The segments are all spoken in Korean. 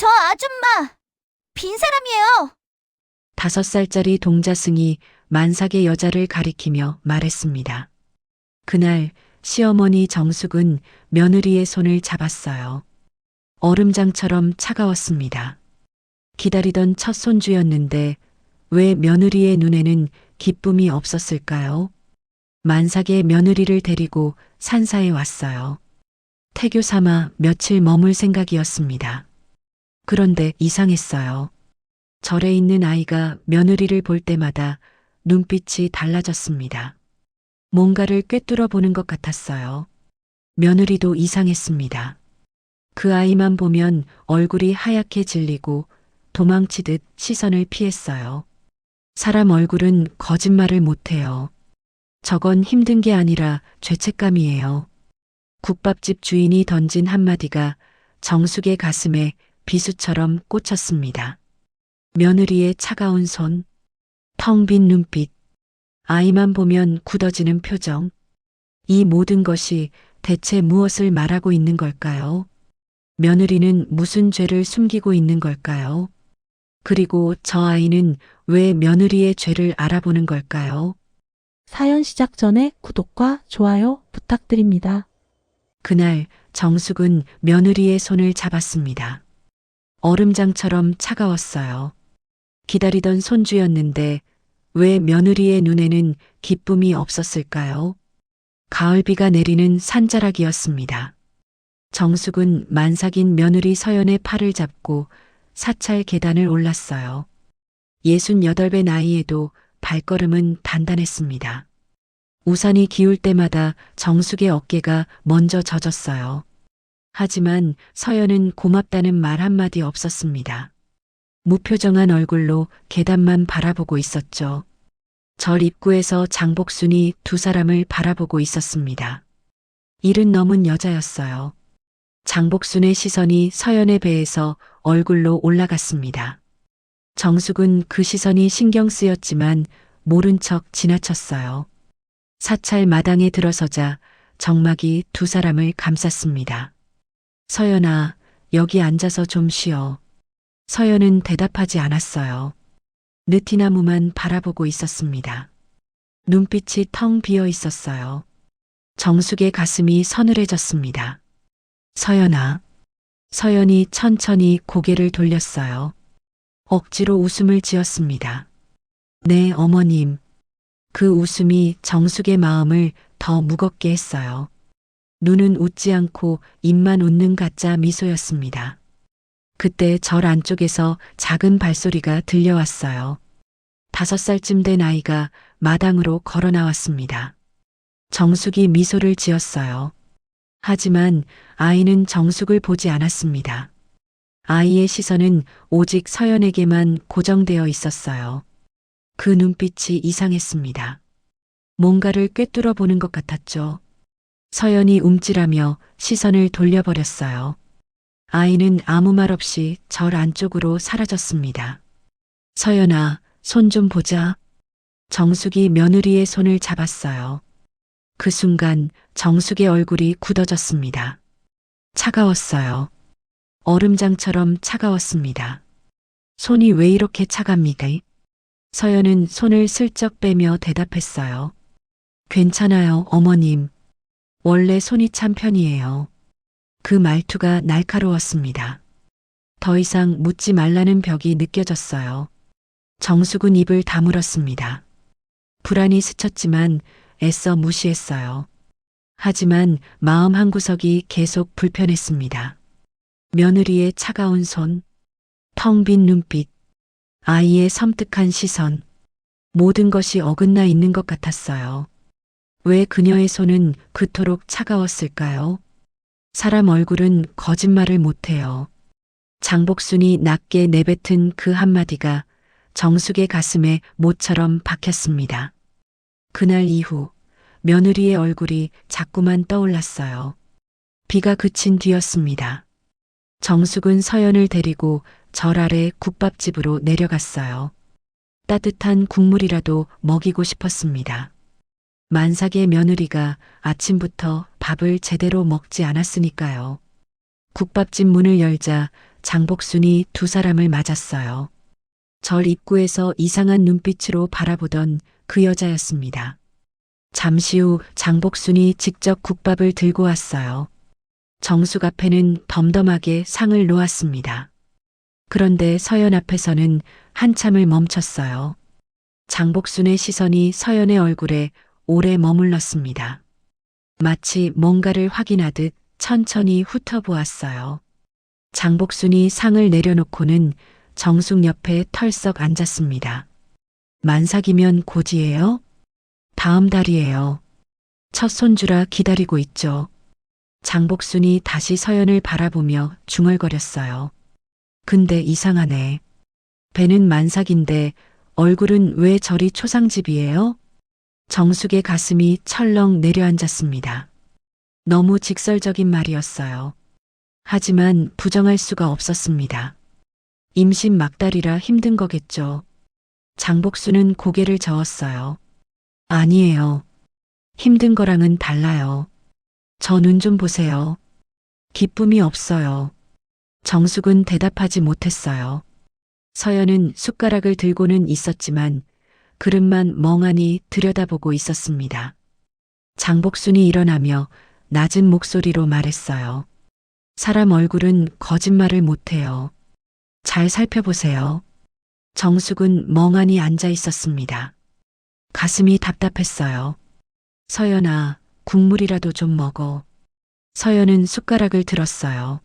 저 아줌마, 빈 사람이에요. 5살짜리 동자승이 만삭의 여자를 가리키며 말했습니다. 그날 시어머니 정숙은 며느리의 손을 잡았어요. 얼음장처럼 차가웠습니다. 기다리던 첫 손주였는데 왜 며느리의 눈에는 기쁨이 없었을까요? 만삭의 며느리를 데리고 산사에 왔어요. 태교 삼아 며칠 머물 생각이었습니다. 그런데 이상했어요. 절에 있는 아이가 며느리를 볼 때마다 눈빛이 달라졌습니다. 뭔가를 꿰뚫어 보는 것 같았어요. 며느리도 이상했습니다. 그 아이만 보면 얼굴이 하얗게 질리고 도망치듯 시선을 피했어요. 사람 얼굴은 거짓말을 못해요. 저건 힘든 게 아니라 죄책감이에요. 국밥집 주인이 던진 한마디가 정숙의 가슴에 비수처럼 꽂혔습니다. 며느리의 차가운 손, 텅 빈 눈빛, 아이만 보면 굳어지는 표정. 이 모든 것이 대체 무엇을 말하고 있는 걸까요? 며느리는 무슨 죄를 숨기고 있는 걸까요? 그리고 저 아이는 왜 며느리의 죄를 알아보는 걸까요? 사연 시작 전에 구독과 좋아요 부탁드립니다. 그날 정숙은 며느리의 손을 잡았습니다. 얼음장처럼 차가웠어요. 기다리던 손주였는데 왜 며느리의 눈에는 기쁨이 없었을까요? 가을비가 내리는 산자락이었습니다. 정숙은 만삭인 며느리 서연의 팔을 잡고 사찰 계단을 올랐어요. 68배 나이에도 발걸음은 단단했습니다. 우산이 기울 때마다 정숙의 어깨가 먼저 젖었어요. 하지만 서연은 고맙다는 말 한마디 없었습니다. 무표정한 얼굴로 계단만 바라보고 있었죠. 절 입구에서 장복순이 두 사람을 바라보고 있었습니다. 70 넘은 여자였어요. 장복순의 시선이 서연의 배에서 얼굴로 올라갔습니다. 정숙은 그 시선이 신경 쓰였지만 모른 척 지나쳤어요. 사찰 마당에 들어서자 정막이 두 사람을 감쌌습니다. 서연아, 여기 앉아서 좀 쉬어. 서연은 대답하지 않았어요. 느티나무만 바라보고 있었습니다. 눈빛이 텅 비어 있었어요. 정숙의 가슴이 서늘해졌습니다. 서연아. 서연이 천천히 고개를 돌렸어요. 억지로 웃음을 지었습니다. 네, 어머님. 그 웃음이 정숙의 마음을 더 무겁게 했어요. 눈은 웃지 않고 입만 웃는 가짜 미소였습니다. 그때 절 안쪽에서 작은 발소리가 들려왔어요. 5살쯤 된 아이가 마당으로 걸어 나왔습니다. 정숙이 미소를 지었어요. 하지만 아이는 정숙을 보지 않았습니다. 아이의 시선은 오직 서연에게만 고정되어 있었어요. 그 눈빛이 이상했습니다. 뭔가를 꿰뚫어 보는 것 같았죠. 서연이 움찔하며 시선을 돌려버렸어요. 아이는 아무 말 없이 절 안쪽으로 사라졌습니다. 서연아, 손 좀 보자. 정숙이 며느리의 손을 잡았어요. 그 순간 정숙의 얼굴이 굳어졌습니다. 차가웠어요. 얼음장처럼 차가웠습니다. 손이 왜 이렇게 차갑니까? 서연은 손을 슬쩍 빼며 대답했어요. 괜찮아요, 어머님. 원래 손이 찬 편이에요. 그 말투가 날카로웠습니다. 더 이상 묻지 말라는 벽이 느껴졌어요. 정숙은 입을 다물었습니다. 불안이 스쳤지만 애써 무시했어요. 하지만 마음 한구석이 계속 불편했습니다. 며느리의 차가운 손, 텅 빈 눈빛, 아이의 섬뜩한 시선, 모든 것이 어긋나 있는 것 같았어요. 왜 그녀의 손은 그토록 차가웠을까요? 사람 얼굴은 거짓말을 못해요. 장복순이 낮게 내뱉은 그 한마디가 정숙의 가슴에 못처럼 박혔습니다. 그날 이후 며느리의 얼굴이 자꾸만 떠올랐어요. 비가 그친 뒤였습니다. 정숙은 서연을 데리고 절 아래 국밥집으로 내려갔어요. 따뜻한 국물이라도 먹이고 싶었습니다. 만삭의 며느리가 아침부터 밥을 제대로 먹지 않았으니까요. 국밥집 문을 열자 장복순이 두 사람을 맞았어요. 절 입구에서 이상한 눈빛으로 바라보던 그 여자였습니다. 잠시 후 장복순이 직접 국밥을 들고 왔어요. 정숙 앞에는 덤덤하게 상을 놓았습니다. 그런데 서연 앞에서는 한참을 멈췄어요. 장복순의 시선이 서연의 얼굴에 오래 머물렀습니다. 마치 뭔가를 확인하듯 천천히 훑어보았어요. 장복순이 상을 내려놓고는 정숙 옆에 털썩 앉았습니다. 만삭이면 곧이에요? 다음 달이에요. 첫 손주라 기다리고 있죠. 장복순이 다시 서연을 바라보며 중얼거렸어요. 근데 이상하네. 배는 만삭인데 얼굴은 왜 저리 초상집이에요? 정숙의 가슴이 철렁 내려앉았습니다. 너무 직설적인 말이었어요. 하지만 부정할 수가 없었습니다. 임신 막달이라 힘든 거겠죠. 장복순은 고개를 저었어요. 아니에요. 힘든 거랑은 달라요. 저 눈 좀 보세요. 기쁨이 없어요. 정숙은 대답하지 못했어요. 서연은 숟가락을 들고는 있었지만 그릇만 멍하니 들여다보고 있었습니다. 장복순이 일어나며 낮은 목소리로 말했어요. 사람 얼굴은 거짓말을 못해요. 잘 살펴보세요. 정숙은 멍하니 앉아 있었습니다. 가슴이 답답했어요. 서연아, 국물이라도 좀 먹어. 서연은 숟가락을 들었어요.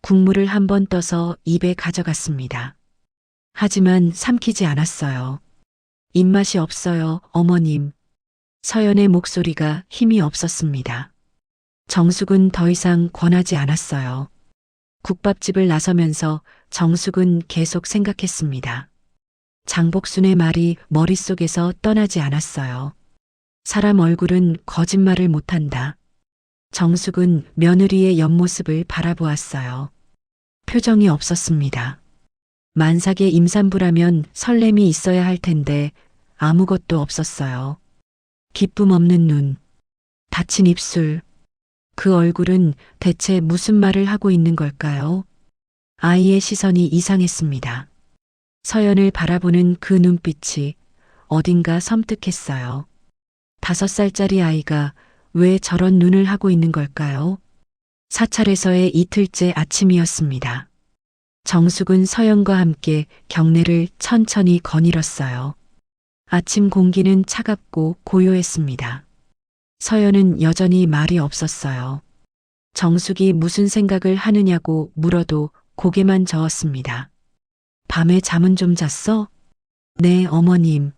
국물을 한 번 떠서 입에 가져갔습니다. 하지만 삼키지 않았어요. 입맛이 없어요, 어머님. 서연의 목소리가 힘이 없었습니다. 정숙은 더 이상 권하지 않았어요. 국밥집을 나서면서 정숙은 계속 생각했습니다. 장복순의 말이 머릿속에서 떠나지 않았어요. 사람 얼굴은 거짓말을 못한다. 정숙은 며느리의 옆모습을 바라보았어요. 표정이 없었습니다. 만삭의 임산부라면 설렘이 있어야 할 텐데 아무것도 없었어요. 기쁨 없는 눈, 닫힌 입술. 그 얼굴은 대체 무슨 말을 하고 있는 걸까요? 아이의 시선이 이상했습니다. 서연을 바라보는 그 눈빛이 어딘가 섬뜩했어요. 5살짜리 아이가 왜 저런 눈을 하고 있는 걸까요? 사찰에서의 이틀째 아침이었습니다. 정숙은 서연과 함께 경례를 천천히 거닐었어요. 아침 공기는 차갑고 고요했습니다. 서연은 여전히 말이 없었어요. 정숙이 무슨 생각을 하느냐고 물어도 고개만 저었습니다. 밤에 잠은 좀 잤어? 네, 어머님.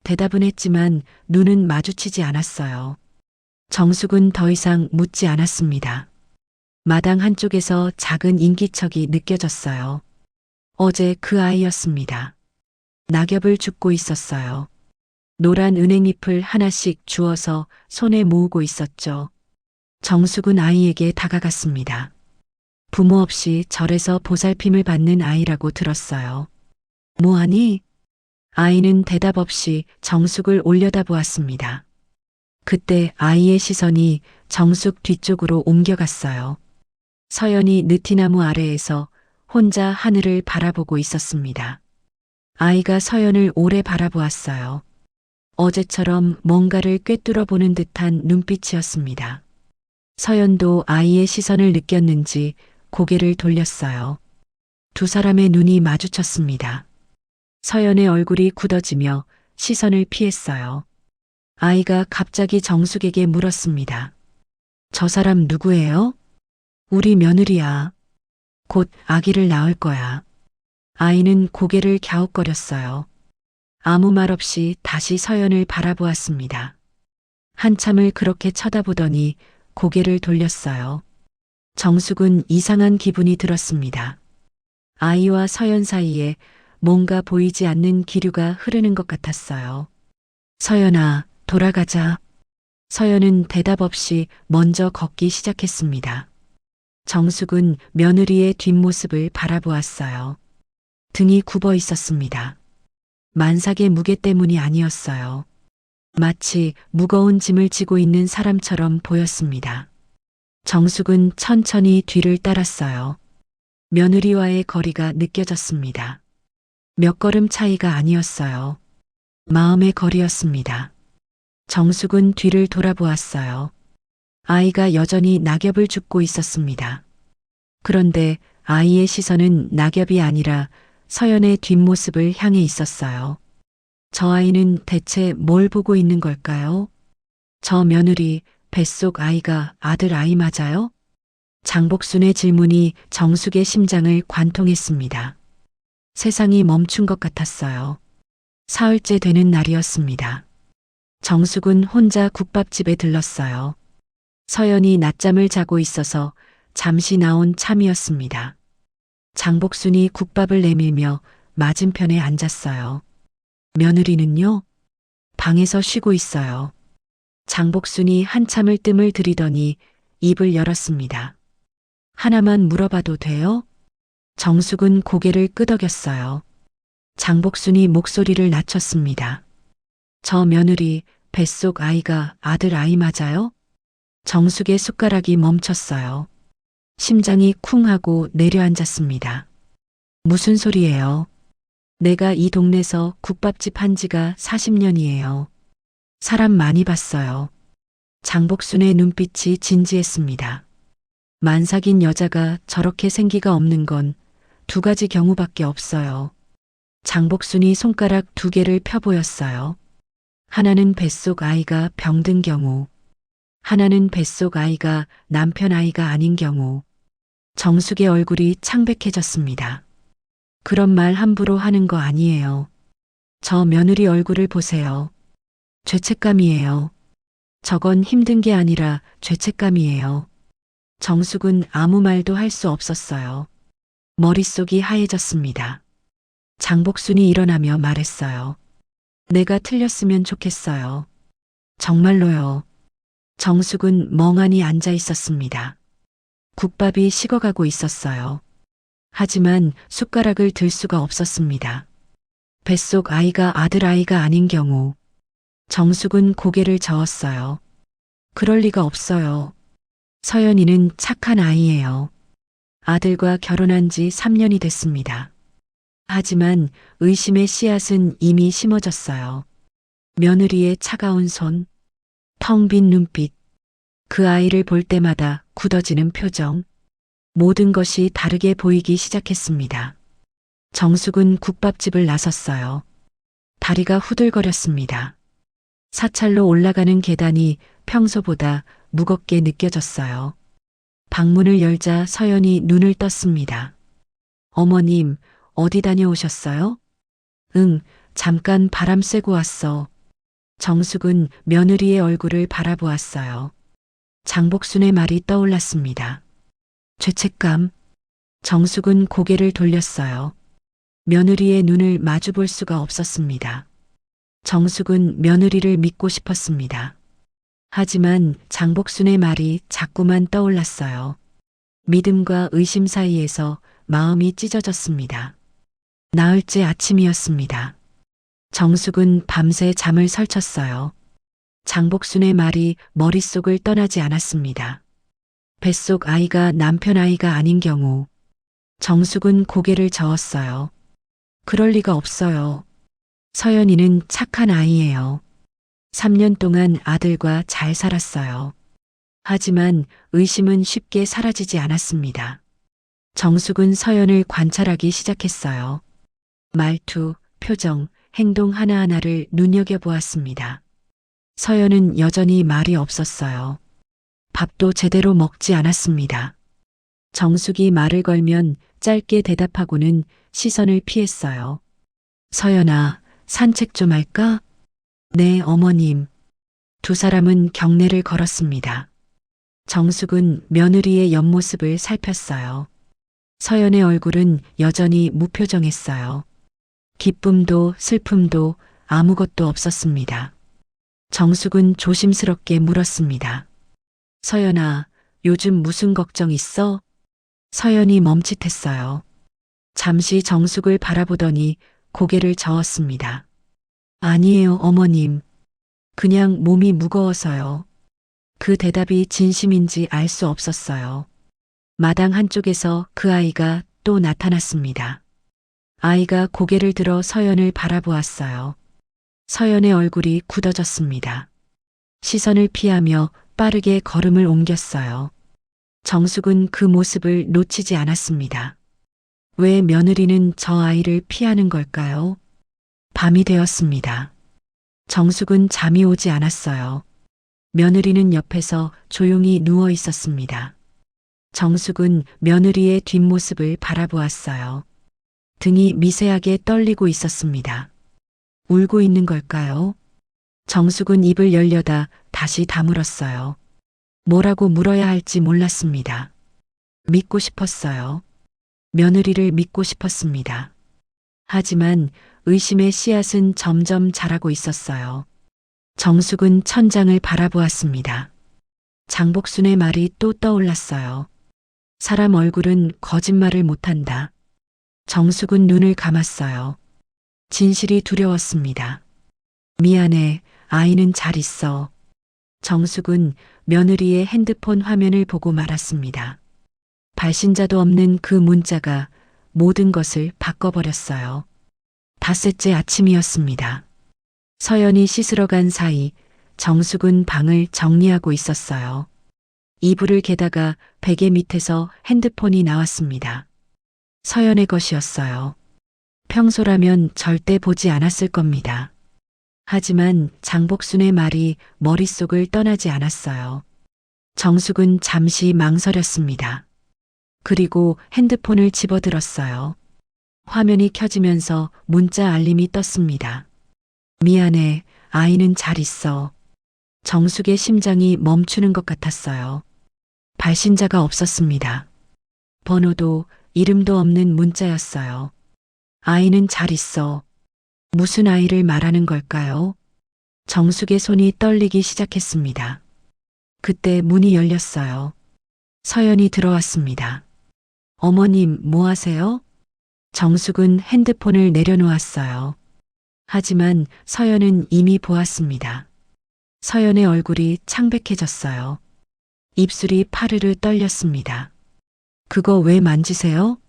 대답은 했지만 눈은 마주치지 않았어요. 정숙은 더 이상 묻지 않았습니다. 마당 한쪽에서 작은 인기척이 느껴졌어요. 어제 그 아이였습니다. 낙엽을 줍고 있었어요. 노란 은행잎을 하나씩 주워서 손에 모으고 있었죠. 정숙은 아이에게 다가갔습니다. 부모 없이 절에서 보살핌을 받는 아이라고 들었어요. 뭐하니? 아이는 대답 없이 정숙을 올려다보았습니다. 그때 아이의 시선이 정숙 뒤쪽으로 옮겨갔어요. 서연이 느티나무 아래에서 혼자 하늘을 바라보고 있었습니다. 아이가 서연을 오래 바라보았어요. 어제처럼 뭔가를 꿰뚫어 보는 듯한 눈빛이었습니다. 서연도 아이의 시선을 느꼈는지 고개를 돌렸어요. 두 사람의 눈이 마주쳤습니다. 서연의 얼굴이 굳어지며 시선을 피했어요. 아이가 갑자기 정숙에게 물었습니다. 저 사람 누구예요? 우리 며느리야. 곧 아기를 낳을 거야. 아이는 고개를 갸웃거렸어요. 아무 말 없이 다시 서연을 바라보았습니다. 한참을 그렇게 쳐다보더니 고개를 돌렸어요. 정숙은 이상한 기분이 들었습니다. 아이와 서연 사이에 뭔가 보이지 않는 기류가 흐르는 것 같았어요. 서연아, 돌아가자. 서연은 대답 없이 먼저 걷기 시작했습니다. 정숙은 며느리의 뒷모습을 바라보았어요. 등이 굽어 있었습니다. 만삭의 무게 때문이 아니었어요. 마치 무거운 짐을 지고 있는 사람처럼 보였습니다. 정숙은 천천히 뒤를 따랐어요. 며느리와의 거리가 느껴졌습니다. 몇 걸음 차이가 아니었어요. 마음의 거리였습니다. 정숙은 뒤를 돌아보았어요. 아이가 여전히 낙엽을 줍고 있었습니다. 그런데 아이의 시선은 낙엽이 아니라 서연의 뒷모습을 향해 있었어요. 저 아이는 대체 뭘 보고 있는 걸까요? 저 며느리 뱃속 아이가 아들 아이 맞아요? 장복순의 질문이 정숙의 심장을 관통했습니다. 세상이 멈춘 것 같았어요. 사흘째 되는 날이었습니다. 정숙은 혼자 국밥집에 들렀어요. 서연이 낮잠을 자고 있어서 잠시 나온 참이었습니다. 장복순이 국밥을 내밀며 맞은편에 앉았어요. 며느리는요? 방에서 쉬고 있어요. 장복순이 한참을 뜸을 들이더니 입을 열었습니다. 하나만 물어봐도 돼요? 정숙은 고개를 끄덕였어요. 장복순이 목소리를 낮췄습니다. 저 며느리 뱃속 아이가 아들 아이 맞아요? 정숙의 숟가락이 멈췄어요. 심장이 쿵 하고 내려앉았습니다. 무슨 소리예요? 내가 이 동네에서 국밥집 한 지가 40년이에요. 사람 많이 봤어요. 장복순의 눈빛이 진지했습니다. 만삭인 여자가 저렇게 생기가 없는 건 두 가지 경우밖에 없어요. 장복순이 손가락 두 개를 펴 보였어요. 하나는 뱃속 아이가 병든 경우, 하나는 뱃속 아이가 남편 아이가 아닌 경우. 정숙의 얼굴이 창백해졌습니다. 그런 말 함부로 하는 거 아니에요. 저 며느리 얼굴을 보세요. 죄책감이에요. 저건 힘든 게 아니라 죄책감이에요. 정숙은 아무 말도 할 수 없었어요. 머릿속이 하얘졌습니다. 장복순이 일어나며 말했어요. 내가 틀렸으면 좋겠어요. 정말로요. 정숙은 멍하니 앉아 있었습니다. 국밥이 식어가고 있었어요. 하지만 숟가락을 들 수가 없었습니다. 뱃속 아이가 아들 아이가 아닌 경우. 정숙은 고개를 저었어요. 그럴 리가 없어요. 서연이는 착한 아이예요. 아들과 결혼한 지 3년이 됐습니다. 하지만 의심의 씨앗은 이미 심어졌어요. 며느리의 차가운 손, 텅 빈 눈빛, 그 아이를 볼 때마다 굳어지는 표정, 모든 것이 다르게 보이기 시작했습니다. 정숙은 국밥집을 나섰어요. 다리가 후들거렸습니다. 사찰로 올라가는 계단이 평소보다 무겁게 느껴졌어요. 방문을 열자 서연이 눈을 떴습니다. 어머님, 어디 다녀오셨어요? 응, 잠깐 바람 쐬고 왔어. 정숙은 며느리의 얼굴을 바라보았어요. 장복순의 말이 떠올랐습니다. 죄책감. 정숙은 고개를 돌렸어요. 며느리의 눈을 마주 볼 수가 없었습니다. 정숙은 며느리를 믿고 싶었습니다. 하지만 장복순의 말이 자꾸만 떠올랐어요. 믿음과 의심 사이에서 마음이 찢어졌습니다. 나흘째 아침이었습니다. 정숙은 밤새 잠을 설쳤어요. 장복순의 말이 머릿속을 떠나지 않았습니다. 뱃속 아이가 남편 아이가 아닌 경우. 정숙은 고개를 저었어요. 그럴 리가 없어요. 서연이는 착한 아이예요. 3년 동안 아들과 잘 살았어요. 하지만 의심은 쉽게 사라지지 않았습니다. 정숙은 서연을 관찰하기 시작했어요. 말투, 표정, 행동 하나하나를 눈여겨보았습니다. 서연은 여전히 말이 없었어요. 밥도 제대로 먹지 않았습니다. 정숙이 말을 걸면 짧게 대답하고는 시선을 피했어요. 서연아, 산책 좀 할까? 네, 어머님. 두 사람은 경례를 걸었습니다. 정숙은 며느리의 옆모습을 살폈어요. 서연의 얼굴은 여전히 무표정했어요. 기쁨도 슬픔도 아무것도 없었습니다. 정숙은 조심스럽게 물었습니다. 서연아, 요즘 무슨 걱정 있어? 서연이 멈칫했어요. 잠시 정숙을 바라보더니 고개를 저었습니다. 아니에요, 어머님. 그냥 몸이 무거워서요. 그 대답이 진심인지 알 수 없었어요. 마당 한쪽에서 그 아이가 또 나타났습니다. 아이가 고개를 들어 서연을 바라보았어요. 서연의 얼굴이 굳어졌습니다. 시선을 피하며 빠르게 걸음을 옮겼어요. 정숙은 그 모습을 놓치지 않았습니다. 왜 며느리는 저 아이를 피하는 걸까요? 밤이 되었습니다. 정숙은 잠이 오지 않았어요. 며느리는 옆에서 조용히 누워 있었습니다. 정숙은 며느리의 뒷모습을 바라보았어요. 등이 미세하게 떨리고 있었습니다. 울고 있는 걸까요? 정숙은 입을 열려다 다시 다물었어요. 뭐라고 물어야 할지 몰랐습니다. 믿고 싶었어요. 며느리를 믿고 싶었습니다. 하지만 의심의 씨앗은 점점 자라고 있었어요. 정숙은 천장을 바라보았습니다. 장복순의 말이 또 떠올랐어요. 사람 얼굴은 거짓말을 못한다. 정숙은 눈을 감았어요. 진실이 두려웠습니다. 미안해, 아이는 잘 있어. 정숙은 며느리의 핸드폰 화면을 보고 말았습니다. 발신자도 없는 그 문자가 모든 것을 바꿔버렸어요. 닷새째 아침이었습니다. 서연이 씻으러 간 사이 정숙은 방을 정리하고 있었어요. 이불을 개다가 베개 밑에서 핸드폰이 나왔습니다. 서연의 것이었어요. 평소라면 절대 보지 않았을 겁니다. 하지만 장복순의 말이 머릿속을 떠나지 않았어요. 정숙은 잠시 망설였습니다. 그리고 핸드폰을 집어들었어요. 화면이 켜지면서 문자 알림이 떴습니다. 미안해, 아이는 잘 있어. 정숙의 심장이 멈추는 것 같았어요. 발신자가 없었습니다. 번호도 이름도 없는 문자였어요. 아이는 잘 있어. 무슨 아이를 말하는 걸까요? 정숙의 손이 떨리기 시작했습니다. 그때 문이 열렸어요. 서연이 들어왔습니다. 어머님, 뭐 하세요? 정숙은 핸드폰을 내려놓았어요. 하지만 서연은 이미 보았습니다. 서연의 얼굴이 창백해졌어요. 입술이 파르르 떨렸습니다. 그거 왜 만지세요?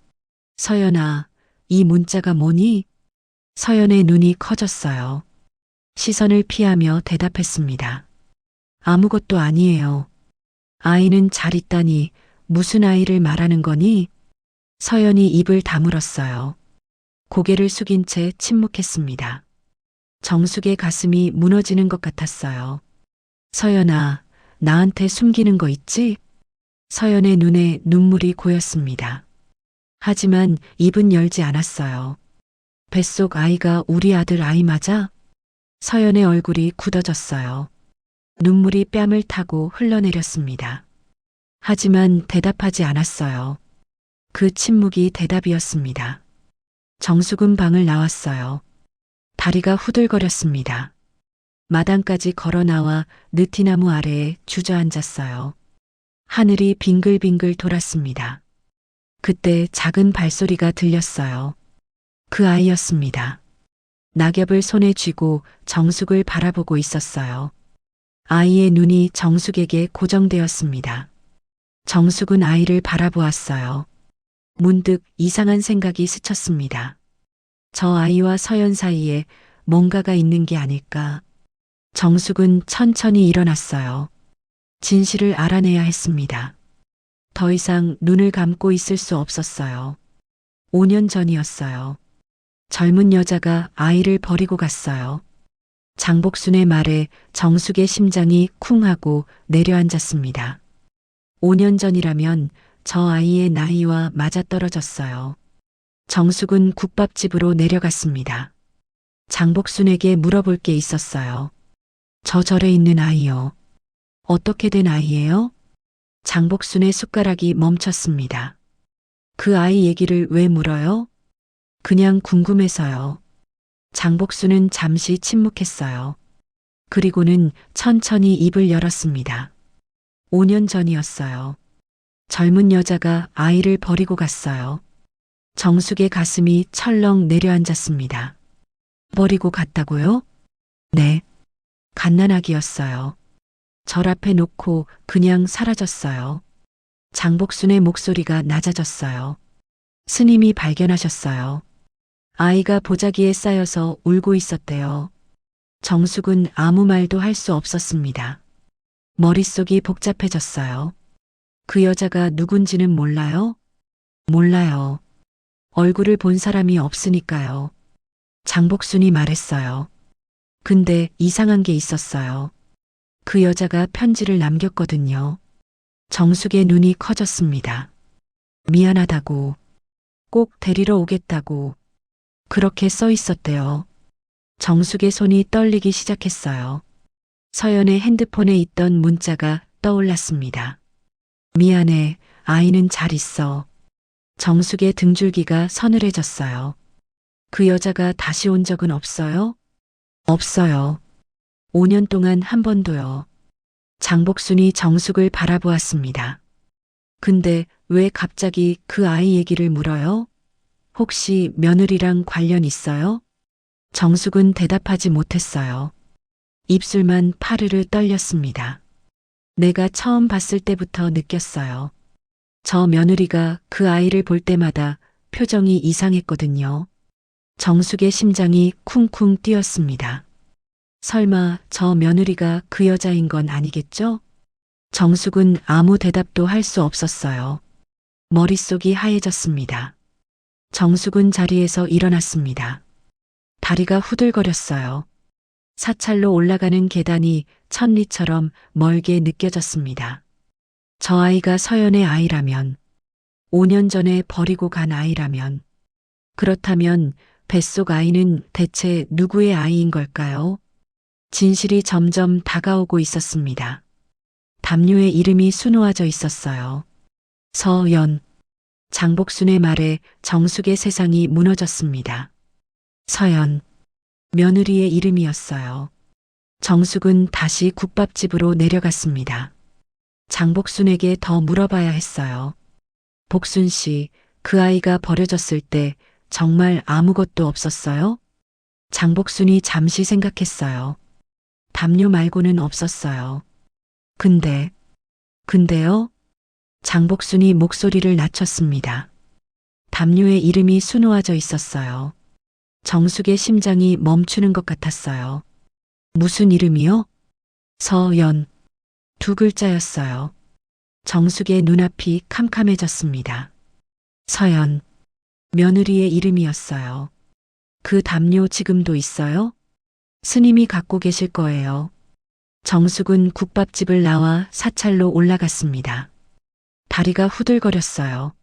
서연아, 이 문자가 뭐니? 서연의 눈이 커졌어요. 시선을 피하며 대답했습니다. 아무것도 아니에요. 아이는 잘 있다니 무슨 아이를 말하는 거니? 서연이 입을 다물었어요. 고개를 숙인 채 침묵했습니다. 정숙의 가슴이 무너지는 것 같았어요. 서연아, 나한테 숨기는 거 있지? 서연의 눈에 눈물이 고였습니다. 하지만 입은 열지 않았어요. 뱃속 아이가 우리 아들 아이 맞아? 서연의 얼굴이 굳어졌어요. 눈물이 뺨을 타고 흘러내렸습니다. 하지만 대답하지 않았어요. 그 침묵이 대답이었습니다. 정숙은 방을 나왔어요. 다리가 후들거렸습니다. 마당까지 걸어 나와 느티나무 아래에 주저앉았어요. 하늘이 빙글빙글 돌았습니다. 그때 작은 발소리가 들렸어요. 그 아이였습니다. 낙엽을 손에 쥐고 정숙을 바라보고 있었어요. 아이의 눈이 정숙에게 고정되었습니다. 정숙은 아이를 바라보았어요. 문득 이상한 생각이 스쳤습니다. 저 아이와 서연 사이에 뭔가가 있는 게 아닐까. 정숙은 천천히 일어났어요. 진실을 알아내야 했습니다. 더 이상 눈을 감고 있을 수 없었어요. 5년 전이었어요. 젊은 여자가 아이를 버리고 갔어요. 장복순의 말에 정숙의 심장이 쿵 하고 내려앉았습니다. 5년 전이라면 저 아이의 나이와 맞아떨어졌어요. 정숙은 국밥집으로 내려갔습니다. 장복순에게 물어볼 게 있었어요. 저 절에 있는 아이요. 어떻게 된 아이예요? 장복순의 숟가락이 멈췄습니다. 그 아이 얘기를 왜 물어요? 그냥 궁금해서요. 장복순은 잠시 침묵했어요. 그리고는 천천히 입을 열었습니다. 5년 전이었어요. 젊은 여자가 아이를 버리고 갔어요. 정숙의 가슴이 철렁 내려앉았습니다. 버리고 갔다고요? 네. 갓난아기였어요. 절 앞에 놓고 그냥 사라졌어요. 장복순의 목소리가 낮아졌어요. 스님이 발견하셨어요. 아이가 보자기에 쌓여서 울고 있었대요. 정숙은 아무 말도 할 수 없었습니다. 머릿속이 복잡해졌어요. 그 여자가 누군지는 몰라요? 몰라요. 얼굴을 본 사람이 없으니까요. 장복순이 말했어요. 근데 이상한 게 있었어요. 그 여자가 편지를 남겼거든요. 정숙의 눈이 커졌습니다. 미안하다고, 꼭 데리러 오겠다고, 그렇게 써 있었대요. 정숙의 손이 떨리기 시작했어요. 서연의 핸드폰에 있던 문자가 떠올랐습니다. 미안해, 아이는 잘 있어. 정숙의 등줄기가 서늘해졌어요. 그 여자가 다시 온 적은 없어요? 없어요. 5년 동안 한 번도요. 장복순이 정숙을 바라보았습니다. 근데 왜 갑자기 그 아이 얘기를 물어요? 혹시 며느리랑 관련 있어요? 정숙은 대답하지 못했어요. 입술만 파르르 떨렸습니다. 내가 처음 봤을 때부터 느꼈어요. 저 며느리가 그 아이를 볼 때마다 표정이 이상했거든요. 정숙의 심장이 쿵쿵 뛰었습니다. 설마 저 며느리가 그 여자인 건 아니겠죠? 정숙은 아무 대답도 할 수 없었어요. 머릿속이 하얘졌습니다. 정숙은 자리에서 일어났습니다. 다리가 후들거렸어요. 사찰로 올라가는 계단이 천리처럼 멀게 느껴졌습니다. 저 아이가 서연의 아이라면, 5년 전에 버리고 간 아이라면, 그렇다면 뱃속 아이는 대체 누구의 아이인 걸까요? 진실이 점점 다가오고 있었습니다. 담요의 이름이 수놓아져 있었어요. 서연. 장복순의 말에 정숙의 세상이 무너졌습니다. 서연. 며느리의 이름이었어요. 정숙은 다시 국밥집으로 내려갔습니다. 장복순에게 더 물어봐야 했어요. 복순 씨, 그 아이가 버려졌을 때 정말 아무것도 없었어요? 장복순이 잠시 생각했어요. 담요 말고는 없었어요. 근데요? 장복순이 목소리를 낮췄습니다. 담요의 이름이 수놓아져 있었어요. 정숙의 심장이 멈추는 것 같았어요. 무슨 이름이요? 서연. 2글자였어요. 정숙의 눈앞이 캄캄해졌습니다. 서연. 며느리의 이름이었어요. 그 담요 지금도 있어요? 스님이 갖고 계실 거예요. 정숙은 국밥집을 나와 사찰로 올라갔습니다. 다리가 후들거렸어요.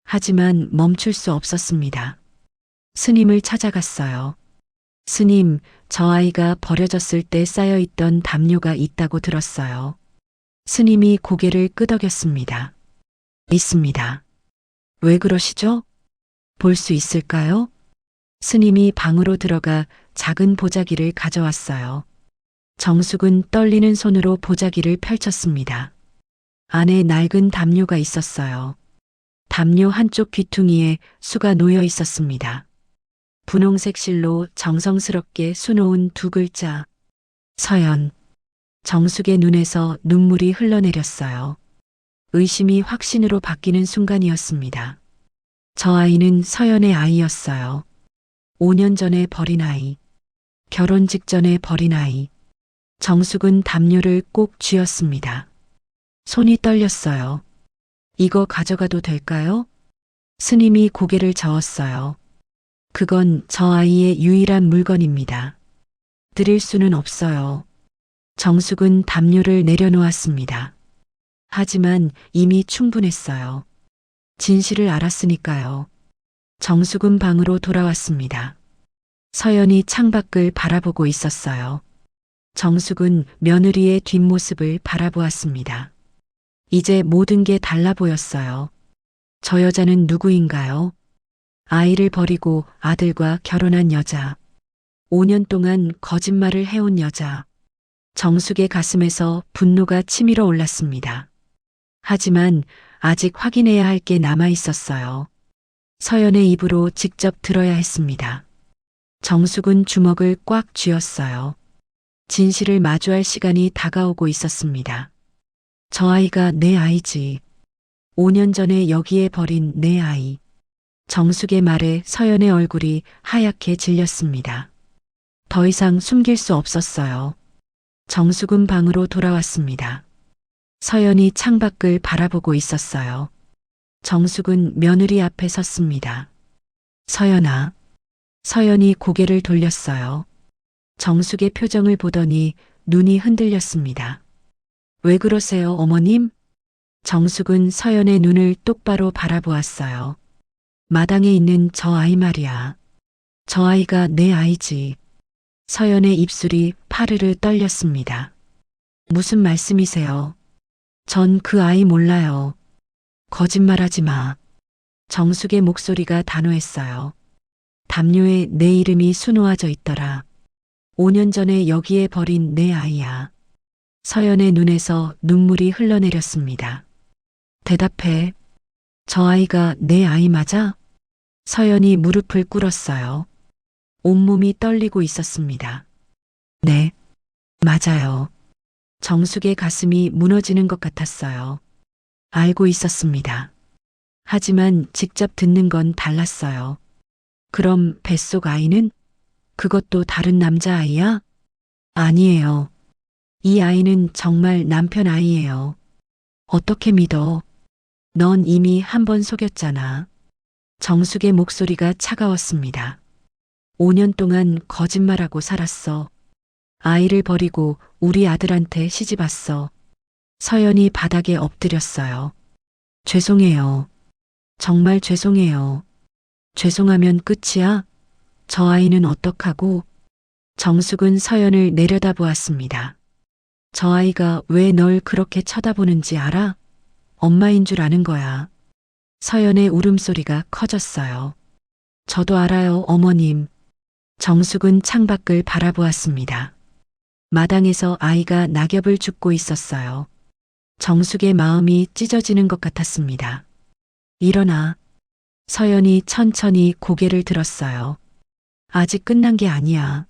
하지만 멈출 수 없었습니다. 스님을 찾아갔어요. 스님, 저 아이가 버려졌을 때 쌓여있던 담요가 있다고 들었어요. 스님이 고개를 끄덕였습니다. 있습니다. 왜 그러시죠? 볼 수 있을까요? 스님이 방으로 들어가 작은 보자기를 가져왔어요. 정숙은 떨리는 손으로 보자기를 펼쳤습니다. 안에 낡은 담요가 있었어요. 담요 한쪽 귀퉁이에 수가 놓여 있었습니다. 분홍색 실로 정성스럽게 수놓은 2글자. 서연. 정숙의 눈에서 눈물이 흘러내렸어요. 의심이 확신으로 바뀌는 순간이었습니다. 저 아이는 서연의 아이였어요. 5년 전에 버린 아이. 결혼 직전에 버린 아이. 정숙은 담요를 꼭 쥐었습니다. 손이 떨렸어요. 이거 가져가도 될까요? 스님이 고개를 저었어요. 그건 저 아이의 유일한 물건입니다. 드릴 수는 없어요. 정숙은 담요를 내려놓았습니다. 하지만 이미 충분했어요. 진실을 알았으니까요. 정숙은 방으로 돌아왔습니다. 서연이 창밖을 바라보고 있었어요. 정숙은 며느리의 뒷모습을 바라보았습니다. 이제 모든 게 달라 보였어요. 저 여자는 누구인가요? 아이를 버리고 아들과 결혼한 여자. 5년 동안 거짓말을 해온 여자. 정숙의 가슴에서 분노가 치밀어 올랐습니다. 하지만 아직 확인해야 할 게 남아 있었어요. 서연의 입으로 직접 들어야 했습니다. 정숙은 주먹을 꽉 쥐었어요. 진실을 마주할 시간이 다가오고 있었습니다. 저 아이가 내 아이지. 5년 전에 여기에 버린 내 아이. 정숙의 말에 서연의 얼굴이 하얗게 질렸습니다. 더 이상 숨길 수 없었어요. 정숙은 방으로 돌아왔습니다. 서연이 창밖을 바라보고 있었어요. 정숙은 며느리 앞에 섰습니다. 서연아. 서연이 고개를 돌렸어요. 정숙의 표정을 보더니 눈이 흔들렸습니다. 왜 그러세요, 어머님? 정숙은 서연의 눈을 똑바로 바라보았어요. 마당에 있는 저 아이 말이야. 저 아이가 내 아이지. 서연의 입술이 파르르 떨렸습니다. 무슨 말씀이세요? 전 그 아이 몰라요. 거짓말하지 마. 정숙의 목소리가 단호했어요. 담요에 내 이름이 수놓아져 있더라. 5년 전에 여기에 버린 내 아이야. 서연의 눈에서 눈물이 흘러내렸습니다. 대답해. 저 아이가 내 아이 맞아? 서연이 무릎을 꿇었어요. 온몸이 떨리고 있었습니다. 네, 맞아요. 정숙의 가슴이 무너지는 것 같았어요. 알고 있었습니다. 하지만 직접 듣는 건 달랐어요. 그럼 뱃속 아이는? 그것도 다른 남자아이야? 아니에요. 이 아이는 정말 남편 아이예요. 어떻게 믿어? 넌 이미 한 번 속였잖아. 정숙의 목소리가 차가웠습니다. 5년 동안 거짓말하고 살았어. 아이를 버리고 우리 아들한테 시집왔어. 서연이 바닥에 엎드렸어요. 죄송해요. 정말 죄송해요. 죄송하면 끝이야? 저 아이는 어떡하고? 정숙은 서연을 내려다보았습니다. 저 아이가 왜 널 그렇게 쳐다보는지 알아? 엄마인 줄 아는 거야. 서연의 울음소리가 커졌어요. 저도 알아요, 어머님. 정숙은 창밖을 바라보았습니다. 마당에서 아이가 낙엽을 줍고 있었어요. 정숙의 마음이 찢어지는 것 같았습니다. 일어나. 서연이 천천히 고개를 들었어요. 아직 끝난 게 아니야.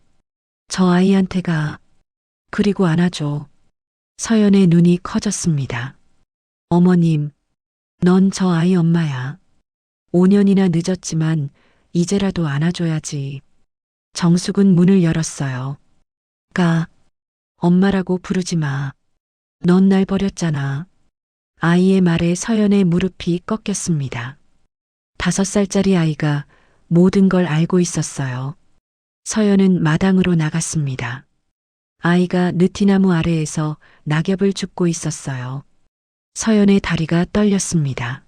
저 아이한테 가. 그리고 안아줘. 서연의 눈이 커졌습니다. 어머님, 넌 저 아이 엄마야. 5년이나 늦었지만 이제라도 안아줘야지. 정숙은 문을 열었어요. 가. 엄마라고 부르지 마. 넌 날 버렸잖아. 아이의 말에 서연의 무릎이 꺾였습니다. 5살짜리 아이가 모든 걸 알고 있었어요. 서연은 마당으로 나갔습니다. 아이가 느티나무 아래에서 낙엽을 줍고 있었어요. 서연의 다리가 떨렸습니다.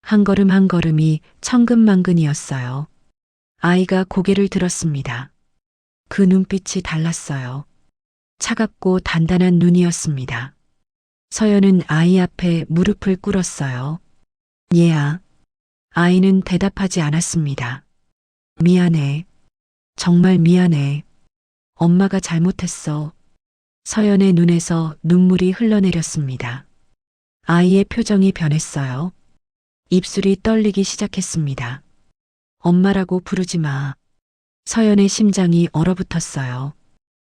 한 걸음 한 걸음이 천근만근이었어요. 아이가 고개를 들었습니다. 그 눈빛이 달랐어요. 차갑고 단단한 눈이었습니다. 서연은 아이 앞에 무릎을 꿇었어요. 얘야. 아이는 대답하지 않았습니다. 미안해. 정말 미안해. 엄마가 잘못했어. 서연의 눈에서 눈물이 흘러내렸습니다. 아이의 표정이 변했어요. 입술이 떨리기 시작했습니다. 엄마라고 부르지 마. 서연의 심장이 얼어붙었어요.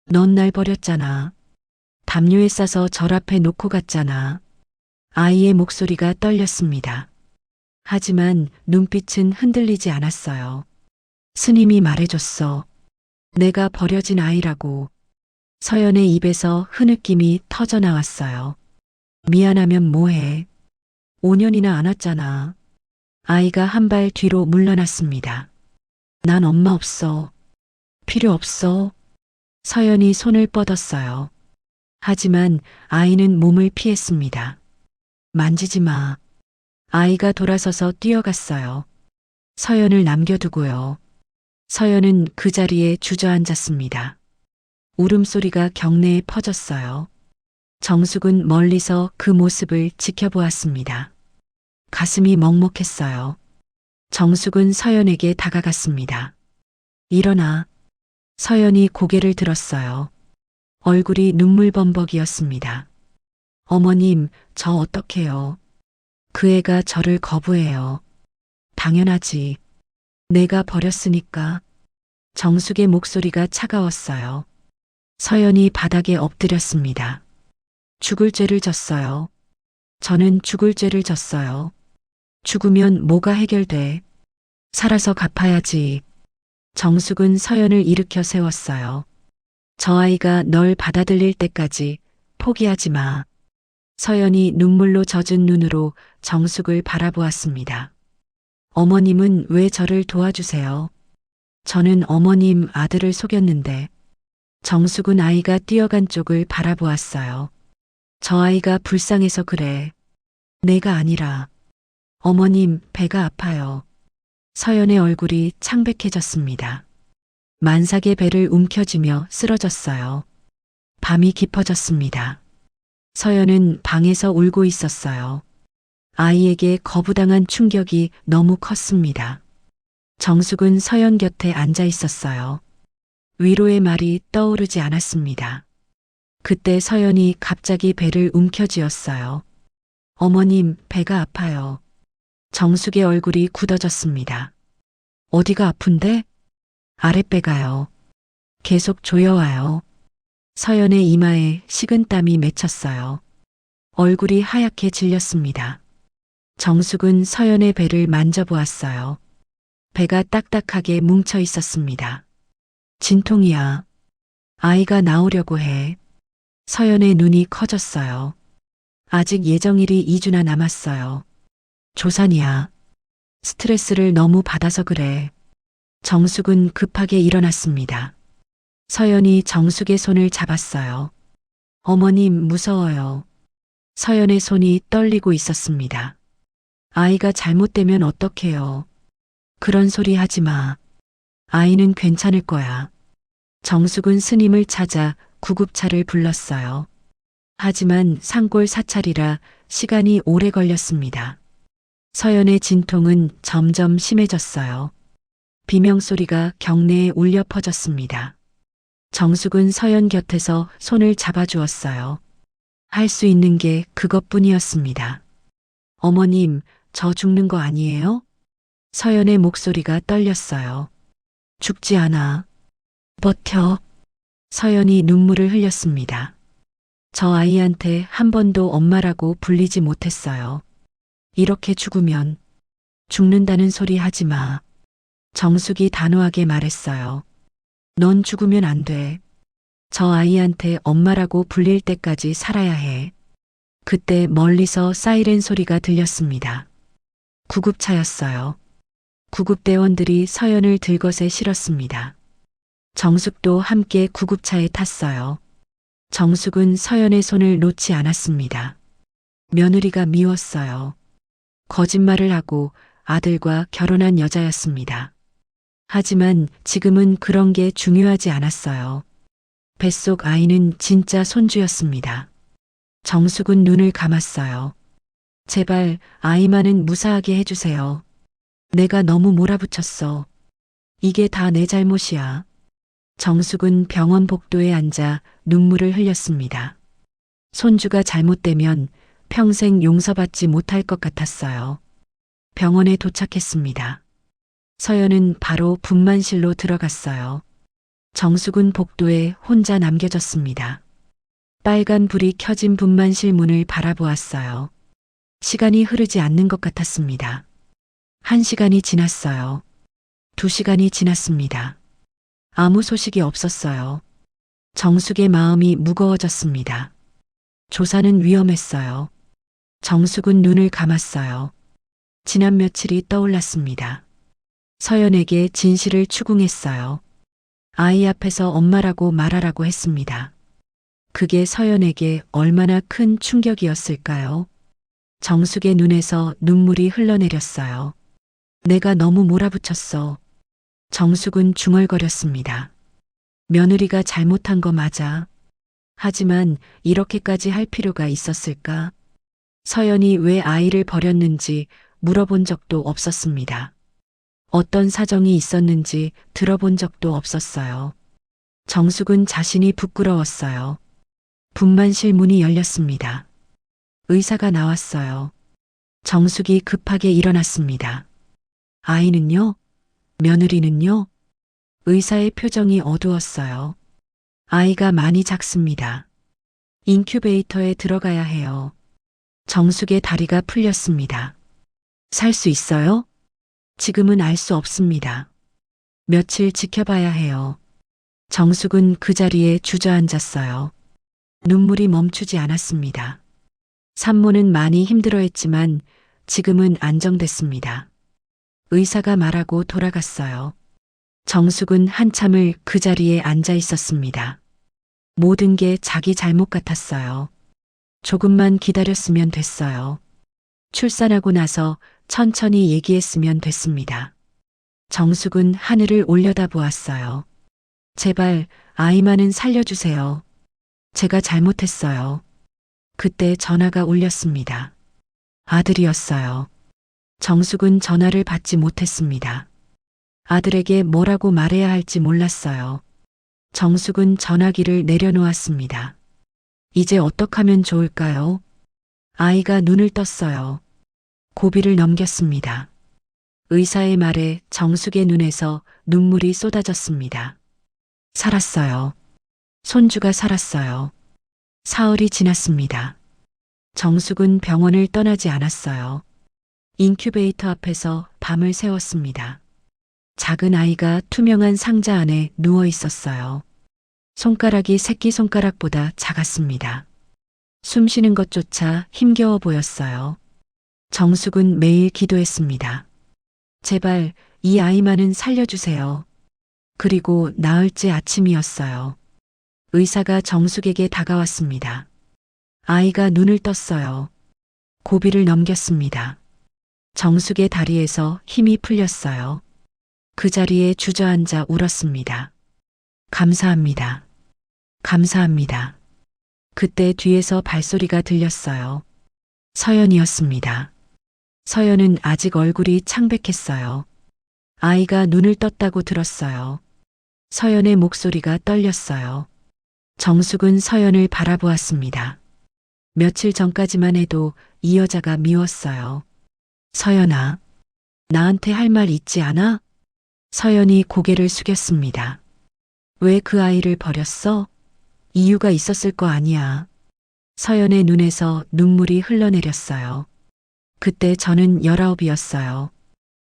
넌 날 버렸잖아. 담요에 싸서 절 앞에 놓고 갔잖아. 아이의 목소리가 떨렸습니다. 하지만 눈빛은 흔들리지 않았어요. 스님이 말해줬어. 내가 버려진 아이라고. 서연의 입에서 흐느낌이 터져 나왔어요. 미안하면 뭐해. 5년이나 안았잖아. 아이가 한 발 뒤로 물러났습니다. 난 엄마 없어. 필요 없어. 서연이 손을 뻗었어요. 하지만 아이는 몸을 피했습니다. 만지지 마. 아이가 돌아서서 뛰어갔어요. 서연을 남겨두고요. 서연은 그 자리에 주저앉았습니다. 울음소리가 경내에 퍼졌어요. 정숙은 멀리서 그 모습을 지켜보았습니다. 가슴이 먹먹했어요. 정숙은 서연에게 다가갔습니다. 일어나. 서연이 고개를 들었어요. 얼굴이 눈물범벅이었습니다. 어머님, 저 어떡해요? 그 애가 저를 거부해요. 당연하지. 내가 버렸으니까. 정숙의 목소리가 차가웠어요. 서연이 바닥에 엎드렸습니다. 죽을 죄를 졌어요. 저는 죽을 죄를 졌어요. 죽으면 뭐가 해결돼? 살아서 갚아야지. 정숙은 서연을 일으켜 세웠어요. 저 아이가 널 받아들일 때까지 포기하지 마. 서연이 눈물로 젖은 눈으로 정숙을 바라보았습니다. 어머님은 왜 저를 도와주세요? 저는 어머님 아들을 속였는데. 정숙은 아이가 뛰어간 쪽을 바라보았어요. 저 아이가 불쌍해서 그래. 내가 아니라. 어머님, 배가 아파요. 서연의 얼굴이 창백해졌습니다. 만삭의 배를 움켜쥐며 쓰러졌어요. 밤이 깊어졌습니다. 서연은 방에서 울고 있었어요. 아이에게 거부당한 충격이 너무 컸습니다. 정숙은 서연 곁에 앉아 있었어요. 위로의 말이 떠오르지 않았습니다. 그때 서연이 갑자기 배를 움켜쥐었어요. 어머님, 배가 아파요. 정숙의 얼굴이 굳어졌습니다. 어디가 아픈데? 아랫배가요. 계속 조여와요. 서연의 이마에 식은땀이 맺혔어요. 얼굴이 하얗게 질렸습니다. 정숙은 서연의 배를 만져보았어요. 배가 딱딱하게 뭉쳐 있었습니다. 진통이야. 아이가 나오려고 해. 서연의 눈이 커졌어요. 아직 예정일이 2주나 남았어요. 조산이야. 스트레스를 너무 받아서 그래. 정숙은 급하게 일어났습니다. 서연이 정숙의 손을 잡았어요. 어머님, 무서워요. 서연의 손이 떨리고 있었습니다. 아이가 잘못되면 어떡해요. 그런 소리 하지 마. 아이는 괜찮을 거야. 정숙은 스님을 찾아 구급차를 불렀어요. 하지만 산골 사찰이라 시간이 오래 걸렸습니다. 서연의 진통은 점점 심해졌어요. 비명소리가 경내에 울려 퍼졌습니다. 정숙은 서연 곁에서 손을 잡아주었어요. 할 수 있는 게 그것뿐이었습니다. 어머님, 저 죽는 거 아니에요? 서연의 목소리가 떨렸어요. 죽지 않아. 버텨. 서연이 눈물을 흘렸습니다. 저 아이한테 한 번도 엄마라고 불리지 못했어요. 이렇게 죽으면 죽는다는 소리 하지 마. 정숙이 단호하게 말했어요. 넌 죽으면 안 돼. 저 아이한테 엄마라고 불릴 때까지 살아야 해. 그때 멀리서 사이렌 소리가 들렸습니다. 구급차였어요. 구급대원들이 서연을 들것에 실었습니다. 정숙도 함께 구급차에 탔어요. 정숙은 서연의 손을 놓지 않았습니다. 며느리가 미웠어요. 거짓말을 하고 아들과 결혼한 여자였습니다. 하지만 지금은 그런 게 중요하지 않았어요. 뱃속 아이는 진짜 손주였습니다. 정숙은 눈을 감았어요. 제발 아이만은 무사하게 해주세요. 내가 너무 몰아붙였어. 이게 다 내 잘못이야. 정숙은 병원 복도에 앉아 눈물을 흘렸습니다. 손주가 잘못되면 평생 용서받지 못할 것 같았어요. 병원에 도착했습니다. 서연은 바로 분만실로 들어갔어요. 정숙은 복도에 혼자 남겨졌습니다. 빨간 불이 켜진 분만실 문을 바라보았어요. 시간이 흐르지 않는 것 같았습니다. 1시간이 지났어요. 2시간이 지났습니다. 아무 소식이 없었어요. 정숙의 마음이 무거워졌습니다. 조사는 위험했어요. 정숙은 눈을 감았어요. 지난 며칠이 떠올랐습니다. 서연에게 진실을 추궁했어요. 아이 앞에서 엄마라고 말하라고 했습니다. 그게 서연에게 얼마나 큰 충격이었을까요? 정숙의 눈에서 눈물이 흘러내렸어요. 내가 너무 몰아붙였어. 정숙은 중얼거렸습니다. 며느리가 잘못한 거 맞아. 하지만 이렇게까지 할 필요가 있었을까? 서연이 왜 아이를 버렸는지 물어본 적도 없었습니다. 어떤 사정이 있었는지 들어본 적도 없었어요. 정숙은 자신이 부끄러웠어요. 분만실 문이 열렸습니다. 의사가 나왔어요. 정숙이 급하게 일어났습니다. 아이는요? 며느리는요? 의사의 표정이 어두웠어요. 아이가 많이 작습니다. 인큐베이터에 들어가야 해요. 정숙의 다리가 풀렸습니다. 살 수 있어요? 지금은 알 수 없습니다. 며칠 지켜봐야 해요. 정숙은 그 자리에 주저앉았어요. 눈물이 멈추지 않았습니다. 산모는 많이 힘들어했지만 지금은 안정됐습니다. 의사가 말하고 돌아갔어요. 정숙은 한참을 그 자리에 앉아 있었습니다. 모든 게 자기 잘못 같았어요. 조금만 기다렸으면 됐어요. 출산하고 나서 천천히 얘기했으면 됐습니다. 정숙은 하늘을 올려다 보았어요. 제발 아이만은 살려주세요. 제가 잘못했어요. 그때 전화가 울렸습니다. 아들이었어요. 정숙은 전화를 받지 못했습니다. 아들에게 뭐라고 말해야 할지 몰랐어요. 정숙은 전화기를 내려놓았습니다. 이제 어떻게 하면 좋을까요? 아이가 눈을 떴어요. 고비를 넘겼습니다. 의사의 말에 정숙의 눈에서 눈물이 쏟아졌습니다. 살았어요. 손주가 살았어요. 사흘이 지났습니다. 정숙은 병원을 떠나지 않았어요. 인큐베이터 앞에서 밤을 새웠습니다. 작은 아이가 투명한 상자 안에 누워 있었어요. 손가락이 새끼손가락보다 작았습니다. 숨 쉬는 것조차 힘겨워 보였어요. 정숙은 매일 기도했습니다. 제발 이 아이만은 살려주세요. 그리고 나흘째 아침이었어요. 의사가 정숙에게 다가왔습니다. 아이가 눈을 떴어요. 고비를 넘겼습니다. 정숙의 다리에서 힘이 풀렸어요. 그 자리에 주저앉아 울었습니다. 감사합니다. 감사합니다. 그때 뒤에서 발소리가 들렸어요. 서연이었습니다. 서연은 아직 얼굴이 창백했어요. 아이가 눈을 떴다고 들었어요. 서연의 목소리가 떨렸어요. 정숙은 서연을 바라보았습니다. 며칠 전까지만 해도 이 여자가 미웠어요. 서연아, 나한테 할 말 있지 않아? 서연이 고개를 숙였습니다. 왜 그 아이를 버렸어? 이유가 있었을 거 아니야. 서연의 눈에서 눈물이 흘러내렸어요. 그때 저는 19이었어요.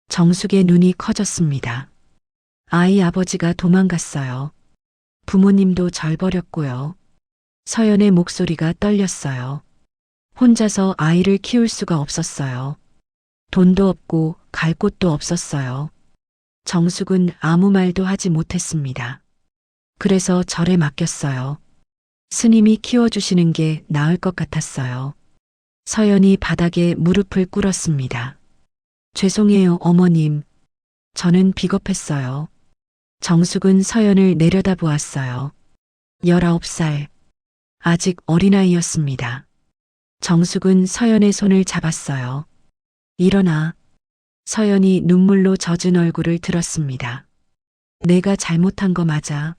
정숙의 눈이 커졌습니다. 아이 아버지가 도망갔어요. 부모님도 절 버렸고요. 서연의 목소리가 떨렸어요. 혼자서 아이를 키울 수가 없었어요. 돈도 없고 갈 곳도 없었어요. 정숙은 아무 말도 하지 못했습니다. 그래서 절에 맡겼어요. 스님이 키워주시는 게 나을 것 같았어요. 서연이 바닥에 무릎을 꿇었습니다. 죄송해요, 어머님. 저는 비겁했어요. 정숙은 서연을 내려다보았어요. 19살. 아직 어린아이였습니다. 정숙은 서연의 손을 잡았어요. 일어나. 서연이 눈물로 젖은 얼굴을 들었습니다. 내가 잘못한 거 맞아.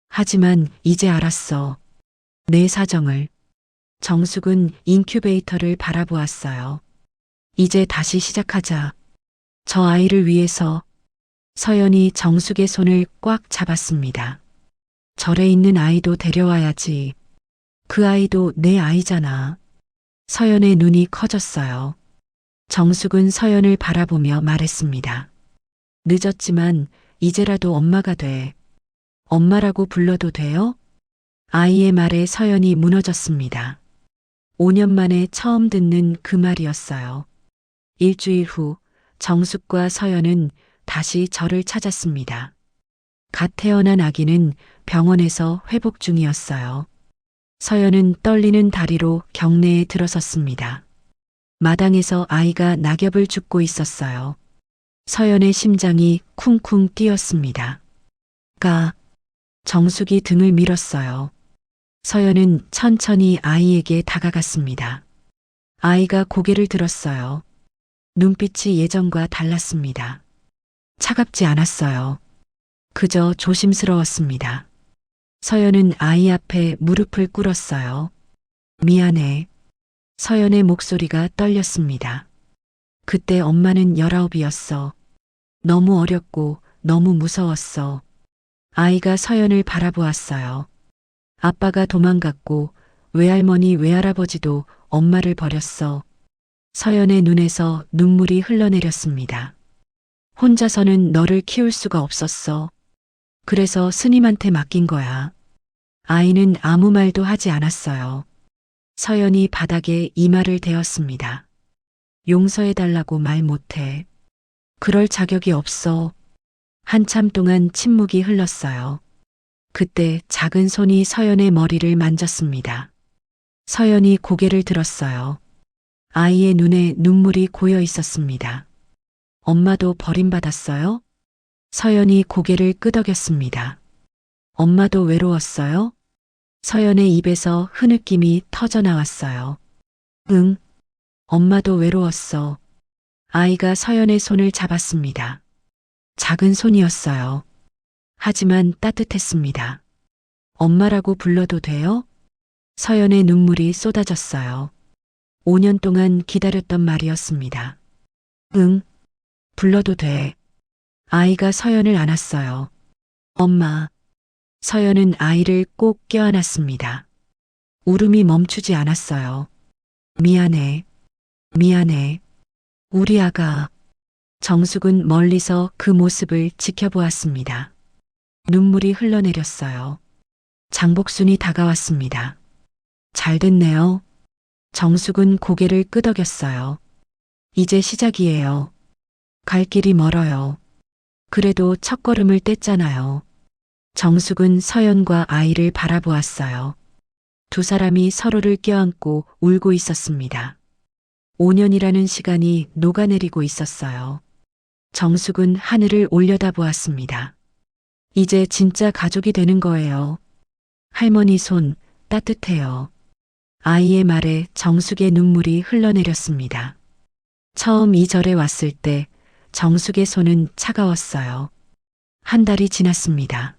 하지만 이제 알았어. 내 사정을. 정숙은 인큐베이터를 바라보았어요. 이제 다시 시작하자. 저 아이를 위해서. 서연이 정숙의 손을 꽉 잡았습니다. 절에 있는 아이도 데려와야지. 그 아이도 내 아이잖아. 서연의 눈이 커졌어요. 정숙은 서연을 바라보며 말했습니다. 늦었지만 이제라도 엄마가 돼. 엄마라고 불러도 돼요? 아이의 말에 서연이 무너졌습니다. 5년 만에 처음 듣는 그 말이었어요. 일주일 후 정숙과 서연은 다시 저를 찾았습니다. 갓 태어난 아기는 병원에서 회복 중이었어요. 서연은 떨리는 다리로 경내에 들어섰습니다. 마당에서 아이가 낙엽을 줍고 있었어요. 서연의 심장이 쿵쿵 뛰었습니다. 정숙이 등을 밀었어요. 서연은 천천히 아이에게 다가갔습니다. 아이가 고개를 들었어요. 눈빛이 예전과 달랐습니다. 차갑지 않았어요. 그저 조심스러웠습니다. 서연은 아이 앞에 무릎을 꿇었어요. 미안해. 서연의 목소리가 떨렸습니다. 그때 엄마는 19이었어. 너무 어렸고 너무 무서웠어. 아이가 서연을 바라보았어요. 아빠가 도망갔고 외할머니 외할아버지도 엄마를 버렸어. 서연의 눈에서 눈물이 흘러내렸습니다. 혼자서는 너를 키울 수가 없었어. 그래서 스님한테 맡긴 거야. 아이는 아무 말도 하지 않았어요. 서연이 바닥에 이마를 대었습니다. 용서해달라고 말 못해. 그럴 자격이 없어. 한참 동안 침묵이 흘렀어요. 그때 작은 손이 서연의 머리를 만졌습니다. 서연이 고개를 들었어요. 아이의 눈에 눈물이 고여 있었습니다. 엄마도 버림받았어요? 서연이 고개를 끄덕였습니다. 엄마도 외로웠어요? 서연의 입에서 흐느낌이 터져 나왔어요. 응, 엄마도 외로웠어. 아이가 서연의 손을 잡았습니다. 작은 손이었어요. 하지만 따뜻했습니다. 엄마라고 불러도 돼요? 서연의 눈물이 쏟아졌어요. 5년 동안 기다렸던 말이었습니다. 응, 불러도 돼. 아이가 서연을 안았어요. 엄마. 서연은 아이를 꼭 껴안았습니다. 울음이 멈추지 않았어요. 미안해. 미안해. 우리 아가. 정숙은 멀리서 그 모습을 지켜보았습니다. 눈물이 흘러내렸어요. 장복순이 다가왔습니다. 잘 됐네요. 정숙은 고개를 끄덕였어요. 이제 시작이에요. 갈 길이 멀어요. 그래도 첫걸음을 뗐잖아요. 정숙은 서연과 아이를 바라보았어요. 두 사람이 서로를 껴안고 울고 있었습니다. 5년이라는 시간이 녹아내리고 있었어요. 정숙은 하늘을 올려다보았습니다. 이제 진짜 가족이 되는 거예요. 할머니 손 따뜻해요. 아이의 말에 정숙의 눈물이 흘러내렸습니다. 처음 이 절에 왔을 때 정숙의 손은 차가웠어요. 한 달이 지났습니다.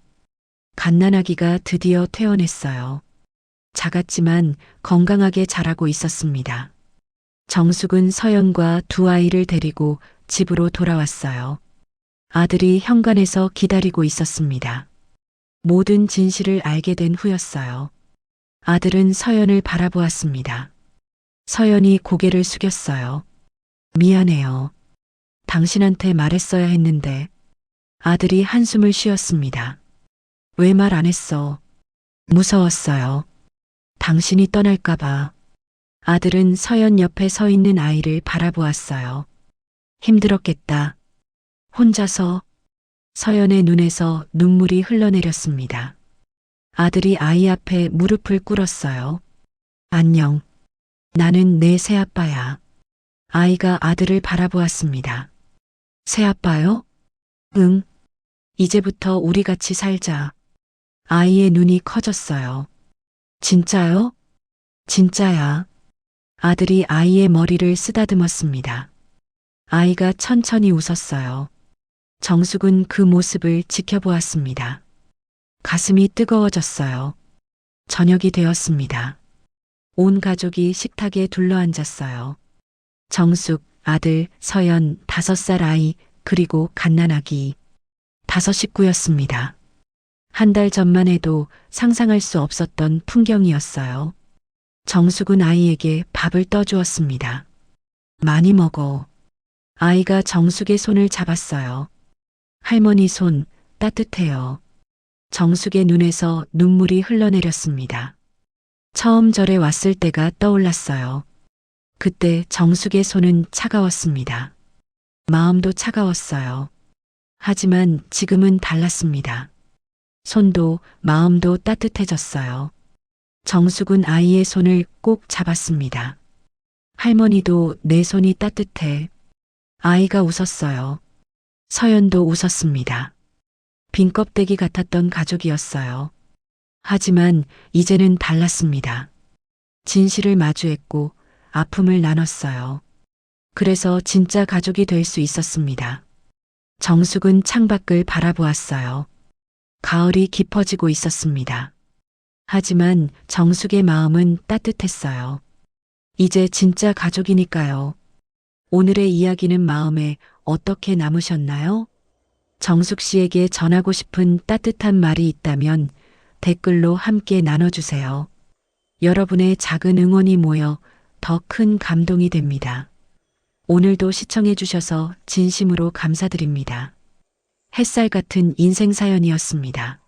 갓난아기가 드디어 퇴원했어요. 작았지만 건강하게 자라고 있었습니다. 정숙은 서연과 두 아이를 데리고 집으로 돌아왔어요. 아들이 현관에서 기다리고 있었습니다. 모든 진실을 알게 된 후였어요. 아들은 서연을 바라보았습니다. 서연이 고개를 숙였어요. 미안해요. 당신한테 말했어야 했는데. 아들이 한숨을 쉬었습니다. 왜 말 안 했어? 무서웠어요. 당신이 떠날까봐. 아들은 서연 옆에 서 있는 아이를 바라보았어요. 힘들었겠다. 혼자서. 서연의 눈에서 눈물이 흘러내렸습니다. 아들이 아이 앞에 무릎을 꿇었어요. 안녕. 나는 내 새아빠야. 아이가 아들을 바라보았습니다. 새아빠요? 응. 이제부터 우리 같이 살자. 아이의 눈이 커졌어요. 진짜요? 진짜야. 아들이 아이의 머리를 쓰다듬었습니다. 아이가 천천히 웃었어요. 정숙은 그 모습을 지켜보았습니다. 가슴이 뜨거워졌어요. 저녁이 되었습니다. 온 가족이 식탁에 둘러앉았어요. 정숙, 아들, 서연, 5살 아이, 그리고 갓난아기. 5 식구였습니다. 한 달 전만 해도 상상할 수 없었던 풍경이었어요. 정숙은 아이에게 밥을 떠주었습니다. 많이 먹어. 아이가 정숙의 손을 잡았어요. 할머니 손 따뜻해요. 정숙의 눈에서 눈물이 흘러내렸습니다. 처음 절에 왔을 때가 떠올랐어요. 그때 정숙의 손은 차가웠습니다. 마음도 차가웠어요. 하지만 지금은 달랐습니다. 손도 마음도 따뜻해졌어요. 정숙은 아이의 손을 꼭 잡았습니다. 할머니도 내 손이 따뜻해. 아이가 웃었어요. 서연도 웃었습니다. 빈 껍데기 같았던 가족이었어요. 하지만 이제는 달랐습니다. 진실을 마주했고 아픔을 나눴어요. 그래서 진짜 가족이 될 수 있었습니다. 정숙은 창밖을 바라보았어요. 가을이 깊어지고 있었습니다. 하지만 정숙의 마음은 따뜻했어요. 이제 진짜 가족이니까요. 오늘의 이야기는 마음에 어떻게 남으셨나요? 정숙 씨에게 전하고 싶은 따뜻한 말이 있다면 댓글로 함께 나눠주세요. 여러분의 작은 응원이 모여 더 큰 감동이 됩니다. 오늘도 시청해주셔서 진심으로 감사드립니다. 햇살 같은 인생 사연이었습니다.